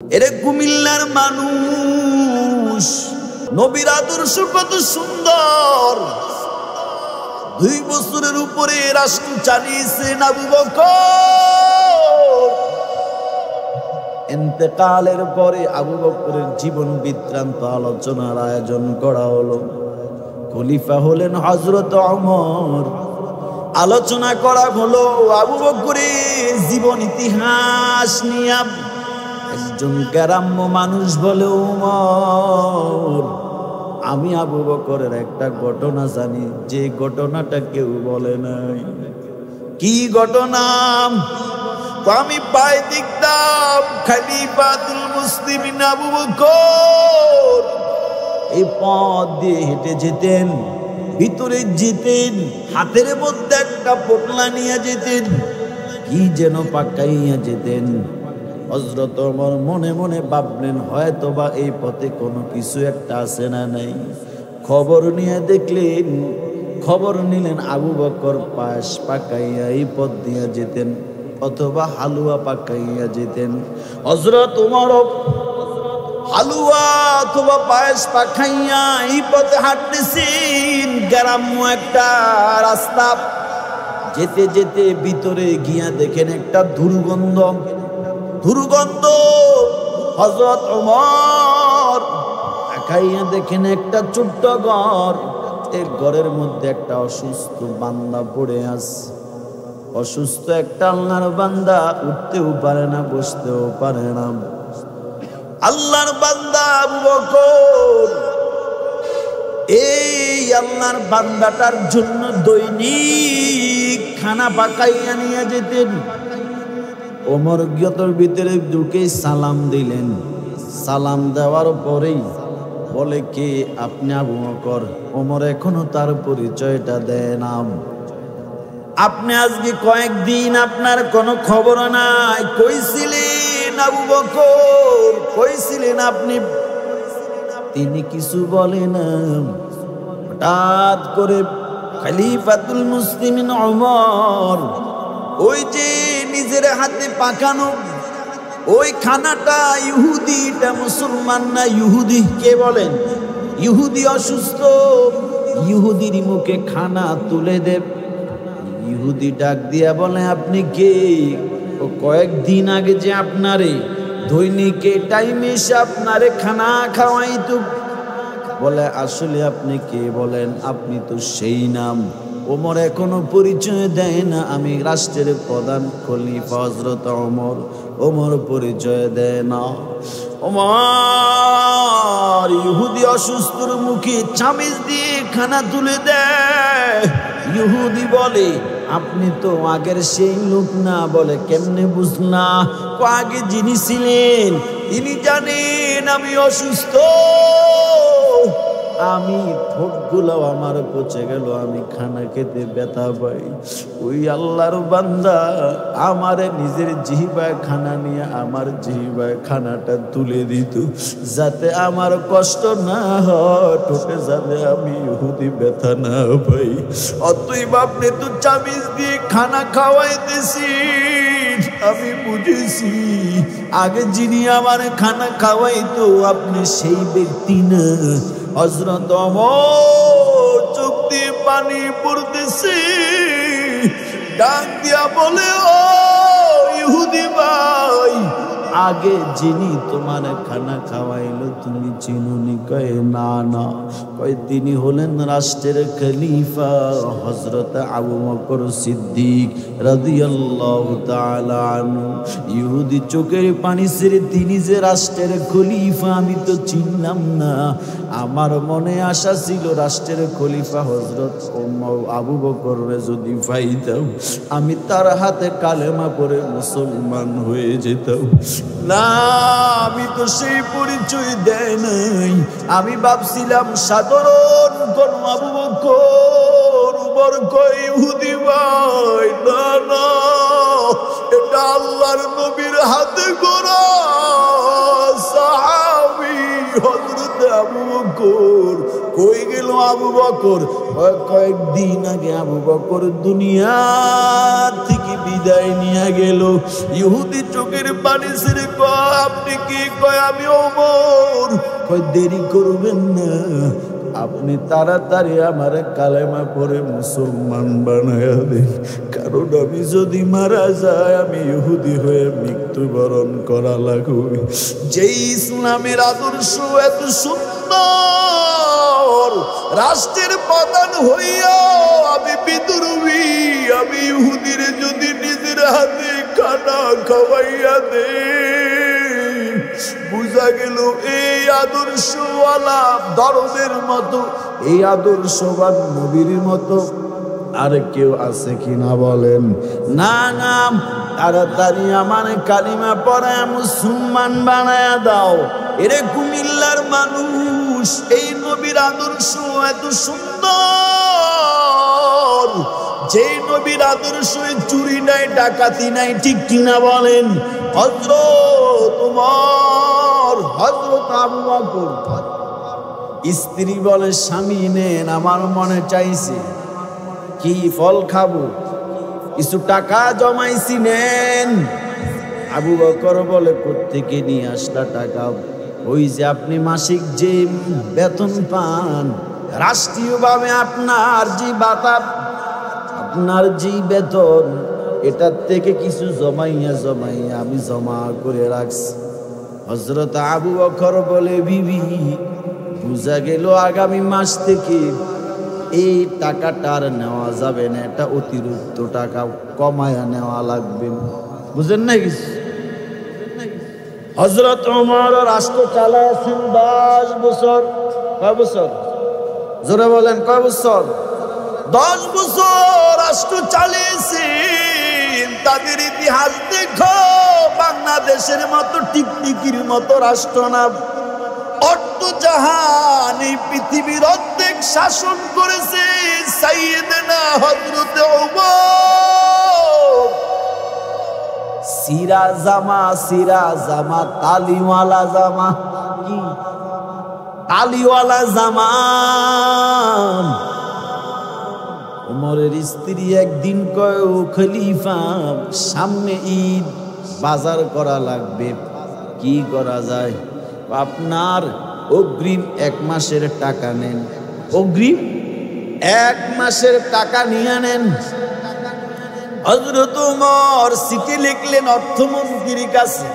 এরে কুমিল্লার মানুষ, নবীর আদর্শ কত সুন্দর। 2 বছরের উপরে রাষ্ট্র চালিয়েছেন আবু বকর। ইন্তেকালের পরে আবু বকরের জীবন বৃত্তান্ত আলোচনার আয়োজন করা হলো। খলিফা হলেন হযরত ওমর। আলোচনা করা হলো আবু বকরের জীবন ইতিহাস নিয়ে। একজন গ্রাম্য মানুষ বলে, ওমর, আমি আবু বকরের একটা ঘটনা জানি, যে ঘটনাটা কেউ বলে নাই। কি ঘটনা? আমি পায়ে দেখতাম খলিফাতুল মুসলিমিন আবু বকর এই পথ দিয়ে হেঁটে যেতেন, ভিতরে যেতেন, হাতের মধ্যে একটা পোটলা নিয়ে যেতেন, কি যেন পাকাইয়া যেতেন। হযরত ওমর মনে মনে ভাবলেন, হয়তোবা এই পথে কোনো কিছু একটা আছে না নাই। খবর নিয়ে দেখলেন, খবর নিলেন আবু বকর পায়েস পাকাইয়া এই পথ দিয়ে যেতেন, অথবা হালুয়া পাকাইয়া যেতেন। হযরত ওমর হালুয়া অথবা পায়েস পাকাইয়া এই পথে হাঁটতেছেন। গ্রাম্য একটা রাস্তা, যেতে যেতে ভিতরে গিয়া দেখেন একটা দুর্গন্ধ। হযরত ওমর তাকাইয়া দেখেন একটা ছোট্ট ঘর। এই ঘরের মধ্যে একটা অসুস্থ বান্দা পড়ে আছে। অসুস্থ একটা আল্লাহর বান্দা, উঠতেও পারে না, বসতেও পারে না। আল্লাহর বান্দা আবু বকর এই আল্লাহর বান্দাটার জন্য দৈনিক খানা পাকাইয়া নিয়ে যেতেন। ওমর গিয়তর ভিতরে ঢুকে সালাম দিলেন। সালাম দেওয়ার পরেই বলে, কে আপনি? আবু বকর। ওমর এখনো তার পরিচয়টা দেয় না। আপনি আজকে কয়েকদিন আপনার কোনো খবর নাই, কইছিলেন আবু বকর, কইছিলেন আপনি? তিনি কিছু বলে না। হঠাৎ করে খলিফাতুল মুসলিমিন ওমর ওই যে নিজের হাতে পাকানো ওই খানাটা, ইহুদিটা মুসলমান না, ইহুদি কে বলেন? ইহুদি অসুস্থ, ইহুদির মুখে খানা তুলে দেব। ইহুদি ডাক দিয়া বলে, আপনি কে? ও কয়েকদিন আগে যে আপনারে দৈনিক টাইমে এসে আপনারে খানা খাওয়াইতো। বলে, আসলে আপনি কে বলেন? আপনি তো সেই নাম। ওমর এখনো পরিচয় দেয় না, আমি রাষ্ট্রের প্রধান খলিফা হযরত ওমর। ওমর পরিচয় দেয় না। ওমর ইহুদি অসুস্থর মুখে চামিচ দিয়ে খানা তুলে দেয়। ইহুদি বলে, আপনি তো আগের সেই লোক না। বলে, কেমনে বুঝলা? আগে যিনি ছিলেন তিনি জানেন আমি অসুস্থ, আমি ঠোঁটগুলো আমার পচে গেল, আমি খানা খেতে ব্যথা পাই। ওই আল্লাহর বান্দা আমারে নিজের জিহ্বায় খানা নিয়ে আমার জিহ্বায় খানাটা তুলে দিত, যাতে আমার কষ্ট না হয়, ঠোঁটে যাতে আমি ইহুদি ব্যথা না পাই। অতএব আপনি তো চামিচ দিয়ে খানা খাওয়াইতেছি, আমি বুঝেছি আগে যিনি আমার খানা খাওয়াইতো আপনি সেই ব্যক্তি না। হযরত ওমর চোখ দিয়ে পানি পড়তেছে, ডাক দিয়া বলে, ও ইহুদি ভাই, আগে যিনি তোমার খানা খাওয়াইলো তুমি চিনুনি? কয়, না না। কয়, তিনি হলেন রাষ্ট্রের খলিফা হযরত আবু বকর সিদ্দিক রাদিয়াল্লাহু তাআলা আনহু। ইহুদি চোখের পানি ছেড়ে, তিনি যে রাষ্ট্রের খলিফা আমি তো চিনলাম না। আমার মনে আশা ছিল রাষ্ট্রের খলিফা হযরত আবু বকররে যদি পাইতাম, আমি তার হাতে কালেমা পড়ে মুসলমান হয়ে যেতাম। না, আমি তো সেই পরিচয় দেয় নাই। আমি ভাবছিলাম সাধারণ কোন আবু বকর। উমর কয়, ইহুদি ভাই, না না, এটা আল্লাহর নবীর হাতে গড়া সাহাবী হযরত আবু বকর। কই গেল আবু বকর কয়েকদিন আগে আবু বকর দুনিয়া থেকে বিদায় নিয়ে গেল। ইহুদি চোখের পানি ছেড়ে কয় আপনি কি? কয় আমি ওমর। কয় দেরি করবেন না, আপনি তাড়াতাড়ি আমার কালেমা পড়ে মুসলমান বানায়া দেন, কারণ আমি যদি মারা যায় আমি ইহুদি হয়ে মৃত্যুবরণ করা লাগবে। যেই ইসলামের আদর্শ এত সুন্দর, রাষ্ট্রের প্রধান হইয়া আমি বিদ্রোহী, আমি ইহুদির যদি নিজের হাতে খানা খাওয়াইয়া দে, বুঝা গেল এই আদর্শওয়ালা দরদের মতো, এই আদর্শবান নবীর মতো আর কেউ আছে কিনা বলেন? না না, তাড়াতাড়ি আমার কালিমা পড়ায় মুসলমান বানায়া দাও। এরে কুমিল্লার মানুষ, এই নবীর আদর্শ এত সুন্দর, যে নবীর আদর্শে চুরি নাই, ডাকাতি নাই, ঠিক কিনা বলেন? হযরত ওমর, হযরত আবু বকর, স্ত্রী বলে স্বামী নেন, আমার মনে চাইছে কি ফল খাবো, কিছু টাকা জমাইছি নেন। আবু বকর বলে কোত্থেকে নিয়ে আসলা টাকা? ওই যে আপনি মাসিক যে বেতন পান, রাষ্ট্রীয়ভাবে আপনার যে ভাতা, আপনার যে বেতন, এটার থেকে কিছু জমাইয়া আমি জমা করে রাখছি। হযরত আবু বকর বলে বিবি, বুঝা গেল আগামী মাস থেকে এই টাকাটা আর নেওয়া যাবে না, এটা অতিরিক্ত টাকা কমায়া নেওয়া লাগবে। বুঝেন না কিছু? হযরত ওমর রাষ্ট্র চালাচ্ছেন 10 বছর। কয় বছর? জোরে বলেন, কয় বছর? 10 বছর রাষ্ট্র চালিয়েছেন। তাদের ইতিহাস দেখো, বাংলাদেশের মতো টিকটিকির মতো রাষ্ট্র না, অর্ধজাহান এই পৃথিবীর অর্ধেক শাসন করেছে সাইয়েদনা হযরত ওমর। সিরা জামা তালিওয়ালা জামা, কি তালিওয়ালা জামা। ওমরের স্ত্রী একদিন কয়, ও খলিফা, সামনে ঈদ, বাজার করা লাগবে, কি করা যায়? আপনার অগ্রিম 1 মাসের টাকা নেন, অগ্রিম 1 মাসের টাকা নিয়ে নেন। হযরত ওমর চিঠি লিখলেন অর্থমন্ত্রীর কাছে,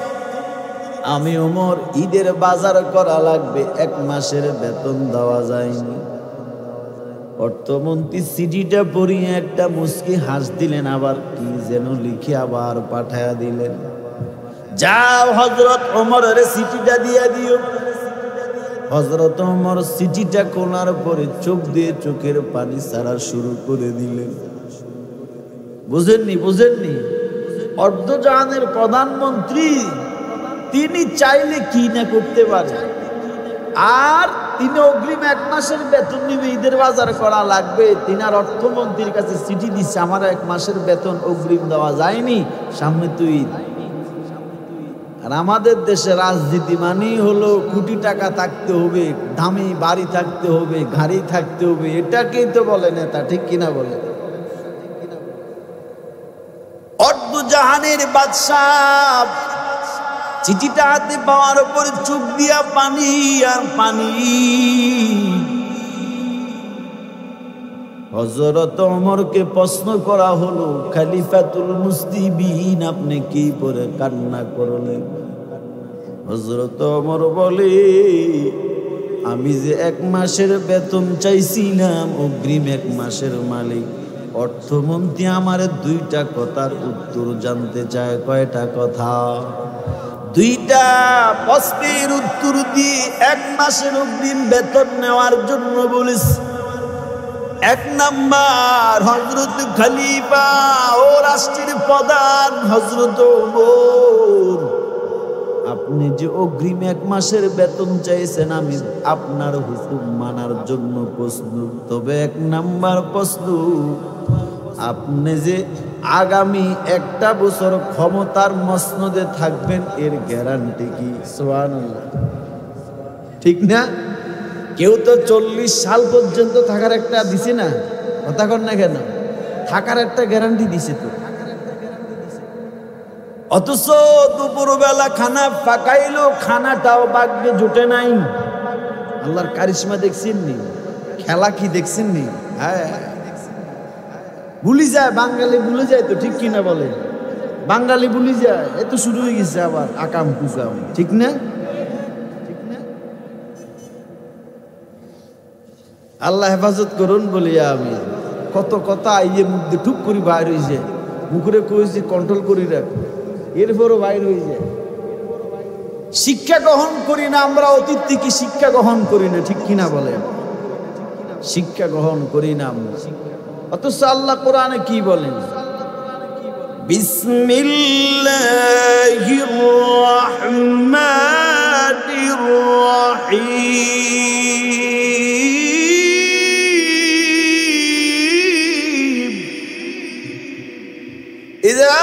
আমি ওমর ঈদের বাজার করা লাগবে, 1 মাসের বেতন দেওয়া যায়নি। অর্থমন্ত্রী চিঠিটা পড়িয়ে একটা মুচকি হাস দিলেন, আবার কি যেন লিখে আবার পাঠায়া দিলেন, যাও হযরত ওমরের চিঠিটা দিয়ে দিও। হযরত ওমর চিঠিটা খোলার পরে চোখ দিয়ে চোখের পানি ছাড়া শুরু করে দিলেন। বুঝেননি? অর্ধজাহানের প্রধানমন্ত্রী, তিনি চাইলে কি না করতে পারে, আর তিনি অগ্রিম 1 মাসের বেতন নিবে, ঈদের বাজার করা লাগবে। তিনি আর অর্থমন্ত্রীর কাছে চিঠি দিচ্ছে, আমার 1 মাসের বেতন অগ্রিম দেওয়া যায়নি, সামনে তো ঈদ। আর আমাদের দেশে রাজনীতি মানেই হলো কোটি টাকা থাকতে হবে, দামি বাড়ি থাকতে হবে, গাড়ি থাকতে হবে, এটাকেই তো বলে নেতা, ঠিক কিনা বলে? অর্ধজাহানের বাদশাহ চিঠিটা হাতে পাওয়ার পরে চোখ দিয়া পানি আর পানি। হযরত ওমরকে প্রশ্ন করা হলো, খলিফাতুল মুসলিমিন, আপনি কি পরে কান্না করলেন? হযরত ওমর বলে, আমি যে 1 মাসের বেতন চাইছিলাম, অগ্রিম 1 মাসের মালিক। অর্থমন্ত্রী আমার 2টা কথার উত্তর জানতে চায়। কয়টা কথা? 2টা প্রশ্নের উত্তর দিয়ে 1 মাসের অগ্রিম বেতন নেওয়ার জন্য বলিস। 1 নাম্বার, হযরত খলিফা ও রাষ্ট্রের প্রধান হযরত ওমর, আপনি যে অগ্রিম 1 মাসের বেতন চাইছেন, আমি আপনার হুকুম মানার জন্য প্রস্তুত। তবে 1 নাম্বার প্রশ্ন, আপনি যে আগামী 1টা বছর ক্ষমতার মসনদে থাকবেন, এর গ্যারান্টি কি? সুবহানাল্লাহ, ঠিক না? কেউ তো 40 সাল পর্যন্ত থাকার একটা দিছে না, কথা কর না কেন? থাকার একটা গ্যারান্টি দিছে তো। অথচ দুপুরবেলা খানা পাকাইলো, খানাটাও বাগ্যে জুটে নাই। আল্লাহর কারিশমা দেখছেন নি? খেলা কি দেখছেন নি? হ্যাঁ, ভুলি যায়, বাঙালি ভুলে যায় তো, ঠিক কিনা বলে? বাঙালি ভুলি যায়, এ তো শুরু হয়ে গেছে আবার আকাম কুকাম, ঠিক না? আল্লাহ হেফাজত করুন বলি আমি। কত কথা আইয়ে মুখ দিয়ে টুক করে বাইর হয়ে যায়, মুখরে কইছি কন্ট্রোল করি রাখ, এরপরও বাইর হয়ে যায়। শিক্ষা গ্রহণ করি না আমরা, অতীত থেকে শিক্ষা গ্রহণ করি না, ঠিক কিনা বলে? শিক্ষা গ্রহণ করি না আমরা। অথচ আল্লাহ কোরআনে কি বলেন? বিসমিল্লাহির রাহমানির রাহিম। ইযা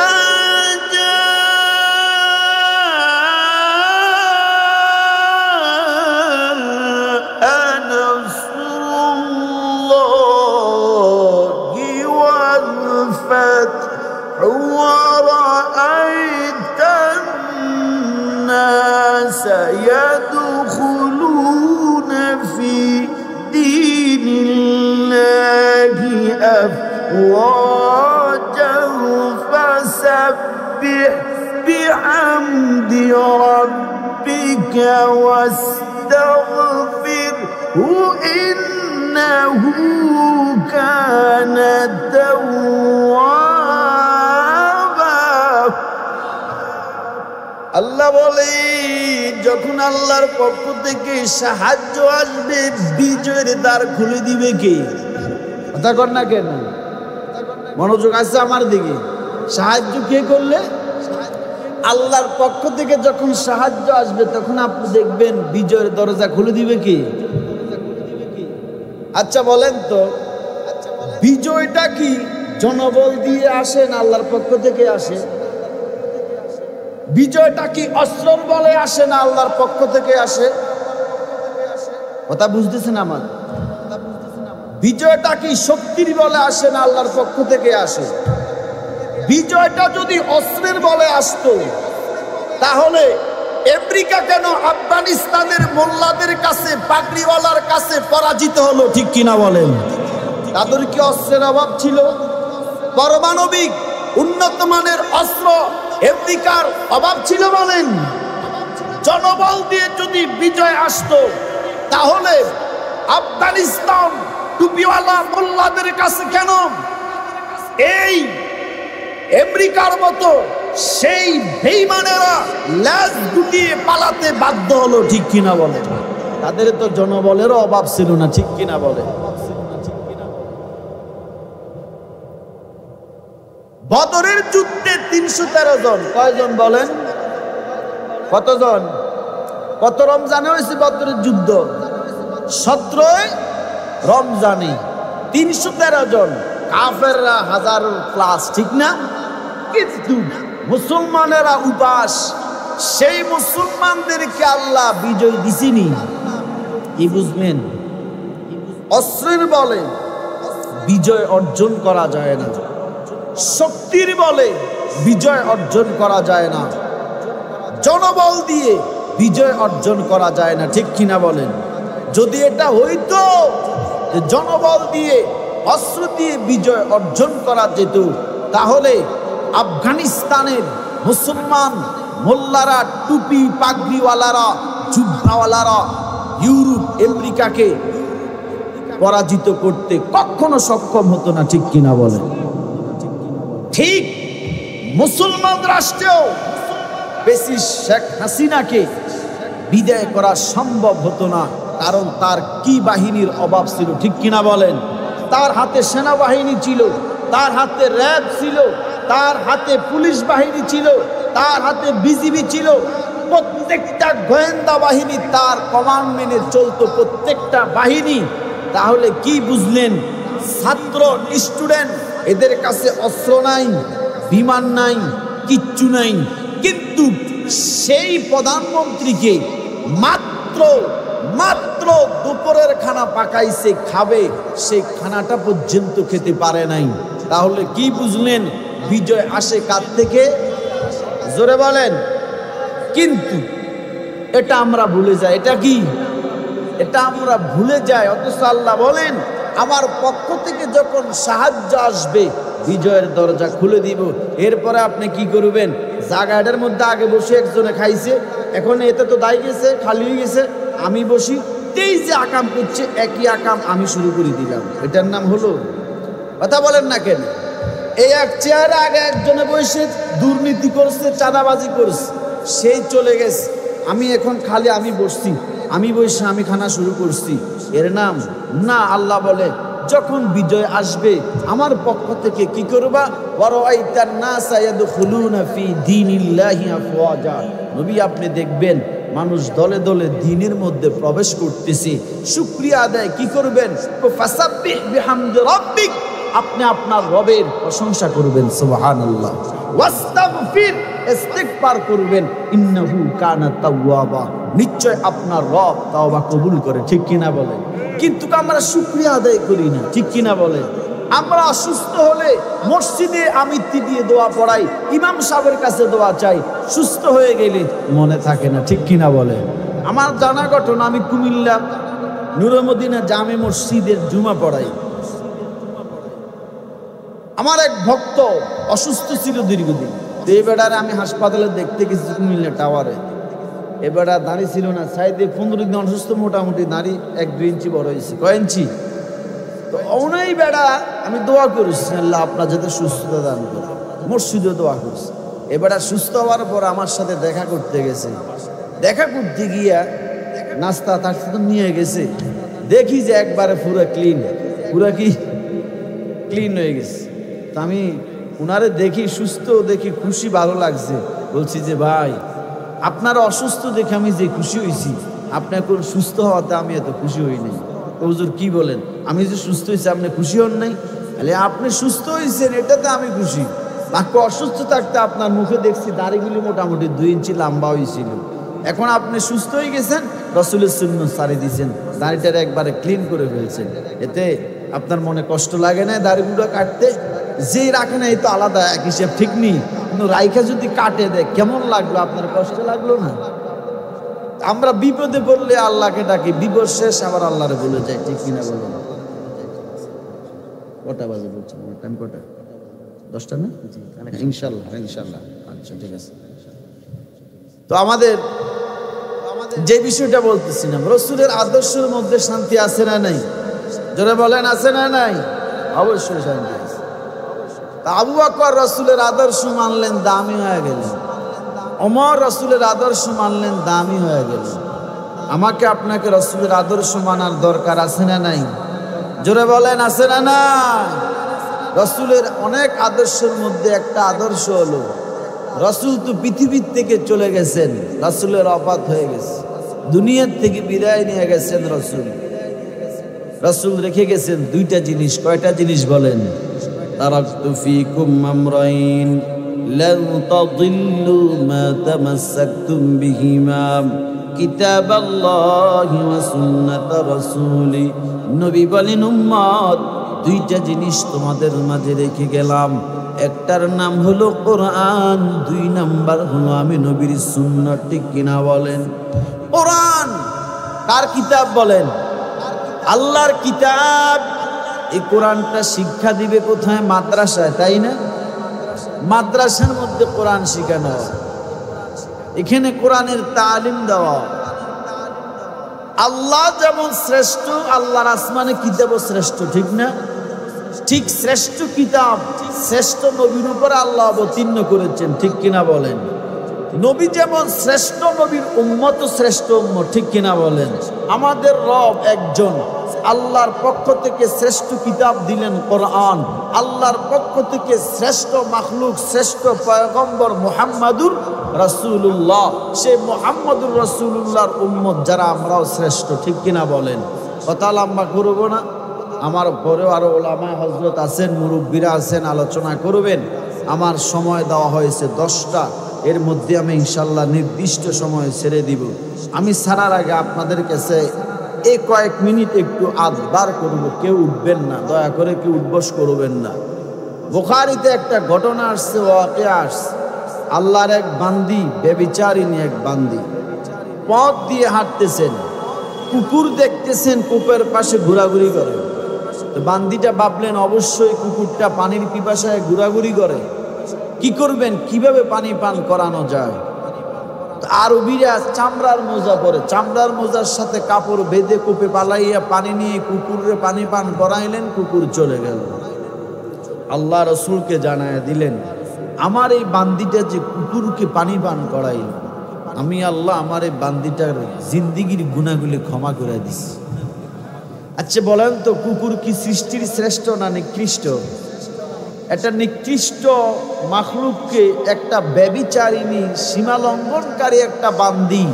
يدخلون في دين الله أفواجا فسبح بحمد ربك واستغفره إنه كان توابا। আল্লাহ বলে, যখন আল্লাহর পক্ষ থেকে সাহায্য আসবে, বিজয়ের দ্বার খুলে দিবে কে? কথা কর না কেন? মনোযোগ আছে আমার দিকে। সাহায্য কে করলে? আল্লাহর পক্ষ থেকে যখন সাহায্য আসবে, তখন আপনি দেখবেন বিজয়ের দরজা খুলে দিবে কে? আচ্ছা বলেন তো, বিজয়টা কি জনবল দিয়ে আসে না আল্লাহর পক্ষ থেকে আসে? বিজয়টা কি অস্ত্রের বলে আসে না আল্লাহর পক্ষ থেকে আসে? কথা বুঝতেছেন আমার? বিজয়টা কি শক্তির বলে আসে না আল্লাহর পক্ষ থেকে আসে? বিজয়টা যদি অস্ত্রের বলে আসতো, তাহলে আমেরিকা কেন আফগানিস্তানের মোল্লাদের কাছে, পাগড়িওয়ালার কাছে পরাজিত হলো, ঠিক কিনা বলেন? তাদের কি অস্ত্রের অভাব ছিল? পারমাণবিক উন্নত মানের অস্ত্র আমেরিকার অভাব ছিল বলেন? জনবল দিয়ে যদি বিজয় আসতো, তাহলে আফগানিস্তান টুপিওয়ালা মোল্লাদের কাছে কেন এই আমেরিকার মতো সেই বেঈমানেরা লেজ গুটিয়ে পালাতে বাধ্য হলো, ঠিক কিনা বলেন? তাদের তো জনবলেরও অভাব ছিল না, ঠিক কিনা বলেন? বদরের যুদ্ধে 313 জন, কয়জন বলেন? কতজন? কত রমজানে হয়েছে বদরের যুদ্ধ? 17 রমজানে 313 জন, কাফেররা 1000+, ঠিক না? কিন্তু মুসলমানেরা উপাস, সেই মুসলমানদেরকে আল্লাহ বিজয় দিছিনি। কি বুঝবেন? অস্ত্রের বলে বিজয় অর্জন করা যায় না, শক্তির বলে বিজয় অর্জন করা যায় না, জনবল দিয়ে বিজয় অর্জন করা যায় না, ঠিক কিনা বলেন? যদি এটা হইতো যে জনবল দিয়ে, অস্ত্র দিয়ে বিজয় অর্জন করা যেত, তাহলে আফগানিস্তানের মুসলমান মোল্লারা, টুপি পাগড়িওয়ালারা, যুদ্ধাওয়ালারা ইউরোপ আমেরিকাকে পরাজিত করতে কখনো সক্ষম হতো না, ঠিক কিনা বলেন? ঠিক মুসলমান রাষ্ট্রেও বেশি শেখ হাসিনাকে বিদায় করা সম্ভব হতো না, কারণ তার কি বাহিনীর অভাব ছিল, ঠিক কিনা বলেন? তার হাতে সেনাবাহিনী ছিল, তার হাতে র্যাব ছিল, তার হাতে পুলিশ বাহিনী ছিল, তার হাতে বিজিবি ছিল, প্রত্যেকটা গোয়েন্দা বাহিনী তার কমান্ড মেনে চলতো, প্রত্যেকটা বাহিনী। তাহলে কি বুঝলেন? ছাত্র স্টুডেন্ট এদের কাছে অস্ত্র নাই, বিমান নাই, কিচ্ছু নাই, কিন্তু সেই প্রধানমন্ত্রীকে মাত্র মাত্র দুপুরের খানা পাকাইছে, খাবে, সেই খানাটা পর্যন্ত খেতে পারে নাই। তাহলে কি বুঝলেন? বিজয় আসে কার থেকে? জোরে বলেন। কিন্তু এটা আমরা ভুলে যাই। এটা কি? এটা আমরা ভুলে যাই। অথচ আল্লাহ বলেন, আমার পক্ষ থেকে যখন সাহায্য আসবে বিজয়ের দরজা খুলে দিব। এরপরে আপনি কি করবেন? জায়গাটার মধ্যে আগে বসে একজনে খাইছে, এখন এতে তো দায় গেছে, খালি হয়ে গেছে, আমি বসি, এই যে আকাম করছে একই আকাম আমি শুরু করে দিলাম। এটার নাম হলো? কথা বলেন না কেন? এই এক চেয়ারে আগে একজনে বসে দুর্নীতি করছে, চাঁদাবাজি করছে, সেই চলে গেছে, আমি এখন খালি আমি বসছি, আমি বসে আমি খানা শুরু করছি। এর নাম না। আল্লাহ বলে, যখন বিজয় আসবে আমার পক্ষ থেকে কি করবা? ওয়ারাইতান নাসা ইয়াদখুলুনা ফি দীনিল্লাহি আফওয়াজা। নবী আপনি দেখবেন মানুষ দলে দলে দ্বীনের মধ্যে প্রবেশ করতেছে। শুকরিয়া আদায় কি করবেন? ফাসাব্বিহ বিহামদি রাব্বিক, আপনি আপনার রবের প্রশংসা করবেন, সুবহানাল্লাহ। ওয়াস্তাগফির, ইস্তিগফার করবেন, ইন্নাহু কানা তাওয়াবা, নিশ্চয় আপনার রব তাওবা কবুল করে। ঠিক কিনা বলেন? কিন্তু আমরা শুকরিয়া আদায় করি না। ঠিক কিনা বলেন? আমরা অসুস্থ হলে মসজিদে আমিত্তি দিয়ে দোয়া পড়াই, ইমাম সাহেবের কাছে দোয়া চাই, সুস্থ হয়ে গেলে মনে থাকে না। ঠিক কিনা বলেন? আমার জানা ঘটনা, আমি কুমিল্লা নূরে মদিনা জামে মসজিদের জুমা পড়াই। আমার এক ভক্ত অসুস্থ ছিল দীর্ঘদিন। এই বেড়ারে আমি হাসপাতালে দেখতে গেছি কুমিল্লা টাওয়ারে। এ বেড়া দাঁড়িয়ে ছিল না, সাইডে 15 দিন অসুস্থ, মোটামুটি দাঁড়ি 1-2 ইঞ্চি বড় হয়েছে। কয় ইঞ্চি? তো অনেক বেড়া আমি দোয়া করেছি, আল্লাহ আপনার যাতে সুস্থতা দান করে, মসজিদে দোয়া করছি। এ বেড়া সুস্থ হওয়ার পর আমার সাথে দেখা করতে গেছে। দেখা করতে গিয়া নাস্তা তার সাথে নিয়ে গেছে, দেখি যে একবারে পুরো ক্লিন, পুরো কি ক্লিন হয়ে গেছে। তা আমি উনারে দেখি সুস্থ, দেখি খুশি, ভালো লাগছে। বলছি যে ভাই, আপনার অসুস্থ দেখে আমি যে খুশি হয়েছি, আপনি এখন সুস্থ হওয়াতে আমি এত খুশি হই নাই। হুজুর কি বলেন? আমি যে সুস্থ হয়েছি আপনি খুশি হন নাই? তাহলে আপনি সুস্থ হয়েছেন এটাতে আমি খুশি। বাক্য অসুস্থ থাকতে আপনার মুখে দেখছি দাড়িগুলি মোটামুটি 2 ইঞ্চি লম্বা হয়েছিল, এখন আপনি সুস্থ হয়ে গেছেন, রাসূলের সুন্নাত সারি দিয়েছেন, দাড়িটার একবারে ক্লিন করে ফেলছেন। এতে আপনার মনে কষ্ট লাগে না দাড়িগুলো কাটতে? যে রাখে না এই তো আলাদা এক হিসেব, ঠিক নেই, কিন্তু রাইখা যদি কাটে দেয় কেমন লাগলো? আপনার কষ্ট লাগলো না? আমরা বিপদে পড়লে আল্লাহকে ডাকি, বিপদ শেষ আবার আল্লাহরে বলে যাই। ঠিক কিনা বলুন? কটা বাজে বলছেন? টাইম কটা? 10টা না? ইনশাল্লাহ, ইনশাল্লাহ। আচ্ছা ঠিক আছে। তো আমাদের যে বিষয়টা বলতেছিলাম, রাসূলের আদর্শের মধ্যে শান্তি আছে না নাই? জোরে বলেন, আছে না নাই? অবশ্যই শান্তি আছে। তা আবু বকর রাসূলের আদর্শ মানলেন, দামি হয়ে গেলেন। ওমর রাসূলের আদর্শ মানলেন, দামি হয়ে গেলেন। আমাকে আপনাকে রাসূলের আদর্শ মানার দরকার আছে না নাই? জোরে বলেন, আছে না নাই? রাসূলের অনেক আদর্শের মধ্যে একটা আদর্শ হলো, রাসূল তো পৃথিবীর থেকে চলে গেছেন, রাসূলের ওফাত হয়ে গেছে, দুনিয়ার থেকে বিদায় নিয়ে গেছেন রাসূল। রাসূল রেখে গেছেন 2টা জিনিস। কয়টা জিনিস বলেন? তারাকতু ফীকুম আমরাইন লান তাদিল্লু মা তামাসসাকতুম বিহিমা কিতাবাল্লাহি ওয়া সুন্নাত রাসূলি। নবী বলেন, উম্মত 2টা জিনিস তোমাদের মাঝে রেখে গেলাম, একটার নাম হলো কোরআন, 2 নাম্বার হলো আমি নবীর সুন্নাত। ঠিক কিনা বলেন? কোরআন কার কিতাব বলেন? আল্লাহর কিতাব। এই কোরআনটা শিক্ষা দিবে কোথায়? মাদ্রাসায়, তাই না? মাদ্রাসার মধ্যে কোরআন শেখানো, এখানে কোরআনের তালিম দেওয়া। আল্লাহ যেমন শ্রেষ্ঠ, আল্লাহর আসমানে কিতাবও শ্রেষ্ঠ, ঠিক না? ঠিক শ্রেষ্ঠ কিতাব, শ্রেষ্ঠ নবীর উপরে আল্লাহ অবতীর্ণ করেছেন। ঠিক কিনা বলেন? নবী যেমন শ্রেষ্ঠ, নবীর উম্মত শ্রেষ্ঠ উম্মত। ঠিক কিনা বলেন? আমাদের রব একজন, আল্লাহর পক্ষ থেকে শ্রেষ্ঠ কিতাব দিলেন কোরআন, আল্লাহর পক্ষ থেকে শ্রেষ্ঠ মাখলুক, শ্রেষ্ঠ পয়গম্বর মুহাম্মাদুর রাসূলুল্লাহ। সেই মুহাম্মাদুর রাসূলুল্লাহর উম্মত যারা, আমরাও শ্রেষ্ঠ। ঠিক কিনা বলেন? কথা লম্বা করবো না, আমার পরেও আরো ওলামা হযরত আছেন, মুরব্বীরা আছেন, আলোচনা করবেন। আমার সময় দেওয়া হয়েছে 10টা, এর মধ্যে আমি ইনশাল্লাহ নির্দিষ্ট সময় ছেড়ে দিব। আমি ছাড়ার আগে আপনাদের কাছে এই কয়েক মিনিট একটু আদবার করব, কেউ উঠবেন না, দয়া করে কেউ উঠবস করবেন না। বুখারীতে একটা ঘটনা আসছে, ওয়াকিয়া আসছে। আল্লাহর এক বান্দি, ব্যভিচারিণী এক বান্দি, পথ দিয়ে হাঁটতেছেন, কুকুর দেখতেছেন, কুকুরের পাশে ঘোরাঘুরি করে। তো বান্দিটা ভাবলেন অবশ্যই কুকুরটা পানির পিপাসায় ঘোরাঘুরি করে, কি করবেন, কিভাবে পানি পান করানো যায়। আরবিরা চামড়ার মোজা পরে, চামড়ার মোজার সাথে কাপড় বেঁধে কূপে পালাইয়া পানি নিয়ে কুকুরে পানি পান করাইলেন, কুকুর চলে গেল। আল্লাহ রসুলকে জানায় দিলেন, আমার এই বান্দিটা যে কুকুরকে পানি পান করাইল, আমি আল্লাহ আমার এই বান্দিটার জিন্দিগির গুনাহগুলি ক্ষমা করে দিছি। আচ্ছা বলেন তো, কুকুর কি সৃষ্টির শ্রেষ্ঠ না নিকৃষ্ট? একটা নিকৃষ্ট মাখলুককে একটা ব্যভিচারিণী, সীমা লঙ্ঘনকারী একটা বান্দি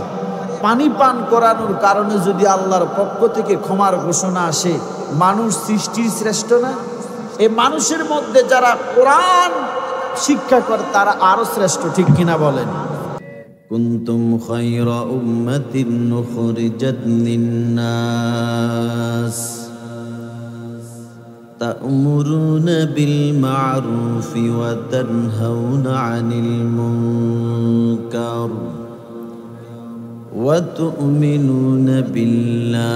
পানি পান করানোর কারণে যদি আল্লাহর পক্ষ থেকে ক্ষমার ঘোষণা আসে, মানুষ সৃষ্টির শ্রেষ্ঠ না? এই মানুষের মধ্যে যারা কোরআন শিক্ষা করে তারা আরো শ্রেষ্ঠ, ঠিক কিনা বলেন? কুনতুম খায়রা উম্মাতিন উখরিজাত লিন-নাস তা'মুরুনা বিল মা'রুফি ওয়া তানহাউনা 'আনিল মুনকার ওয়া তু'মিনুনা বিল্লাহ।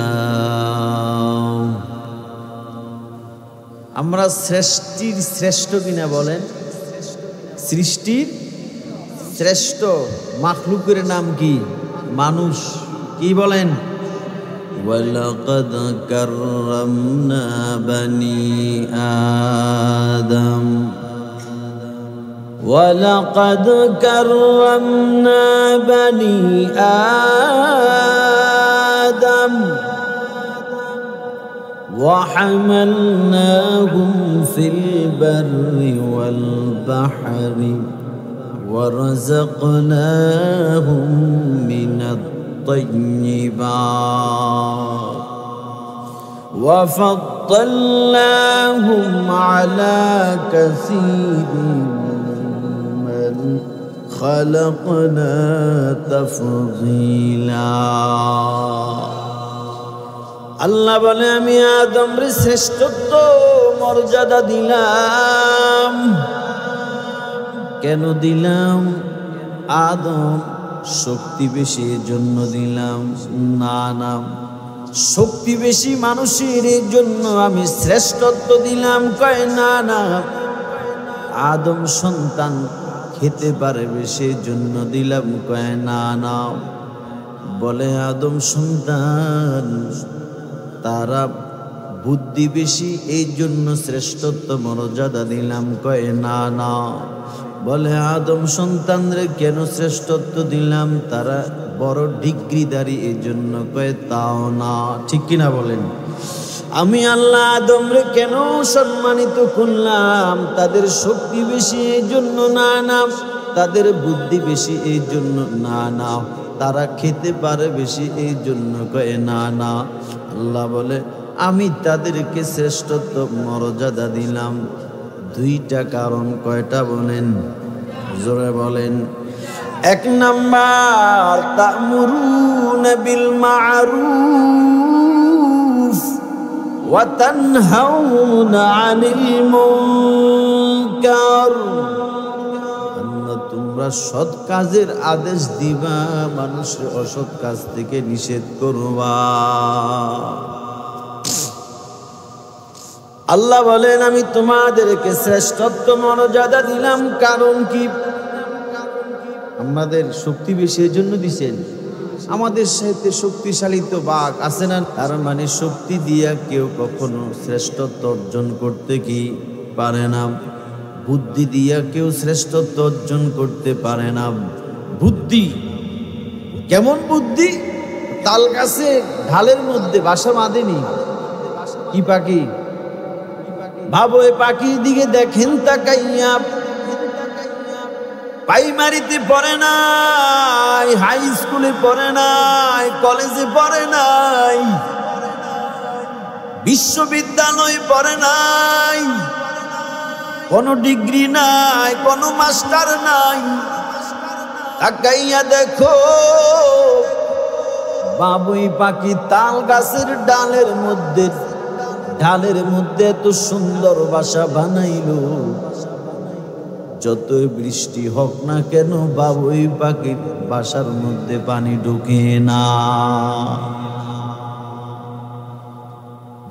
আমরা সৃষ্টির শ্রেষ্ঠ কিনা বলেন? সৃষ্টির শ্রেষ্ঠ মাখলুকের নাম কি? মানুষ। কি বলেন? ওয়ালাকাদ কাররামনা বানি আদম, ওয়ালাকাদ কাররামনা বানি আদম وحملناهم في البر والبحر ورزقناهم من الطيبات وفضلناهم على كثير من خلقنا تفضيلا। আল্লাহ বলে, আমি আদমরে শ্রেষ্ঠত্ব মর্যাদা দিলাম। কেন দিলাম? আদম শক্তি বেশি জন্য দিলাম না, না শক্তি বেশি মানুষের জন্য আমি শ্রেষ্ঠত্ব দিলাম। কয় না, না আদম সন্তান খেতে পারবে সেই জন্য দিলাম। কয় না, না বলে আদম সন্তান তারা বুদ্ধি বেশি এই জন্য শ্রেষ্ঠত্ব মর্যাদা দিলাম। কয় না, না বলে আদম সন্তানরে কেন শ্রেষ্ঠত্ব দিলাম? তারা বড় ডিগ্রিদারি এই জন্য। কয় তাও না, ঠিক কিনা বলেন? আমি আল্লাহ আদমরে কেন সম্মানিত করলাম? তাদের শক্তি বেশি এই জন্য না, না তাদের বুদ্ধি বেশি এই জন্য না, না তারা খেতে পারে বেশি এই জন্য। কয় না, না আল্লাহ বলে আমি তাদেরকে শ্রেষ্ঠত্ব মর্যাদা দিলাম দুইটা কারণ। কয়টা বলেন? জোরে বলেন। এক নাম্বার, তা'মুরুনা বিল মা'রুফ ওয়া তানহাউনা 'আনিল মুনকার। তোমরা সৎ কাজের আদেশ দিবা, মানুষের অসৎ কাজ থেকে নিষেধ করবা। আল্লাহ বলেন আমি তোমাদেরকে শ্রেষ্ঠত্ব মর্যাদা দিলাম। কারণ কি? আমাদের শক্তি বেশি এই জন্য দিছেন। আমাদের সাথে শক্তিশালী তো বাঘ আছে না? তার মানে শক্তি দিয়া কেউ কখনো শ্রেষ্ঠত্ব অর্জন করতে কি পারে না। বুদ্ধি দিয়া কেউ শ্রেষ্ঠত্ব অর্জন করতে পারে না। বুদ্ধি কেমন বুদ্ধি? তাল গাছে ঢালের মধ্যে বাসা বাঁধেনি কি পাখি? ভাবো এই পাখির দিকে দেখেন তাকাইয়া। প্রাইমারিতে পড়ে নাই, হাই স্কুলে পড়ে নাই, কলেজে পড়ে নাই, বিশ্ববিদ্যালয়ে পড়ে নাই, কোনো ডিগ্রি নাই, কোনো মাস্টার নাই, তাকাইয়া দেখো বাবুই পাখি তাল গাছের ডালের মধ্যে এত সুন্দর বাসা বানাইলো। যতই বৃষ্টি হোক না কেন বাবুই পাখির বাসার মধ্যে পানি ঢুকে না।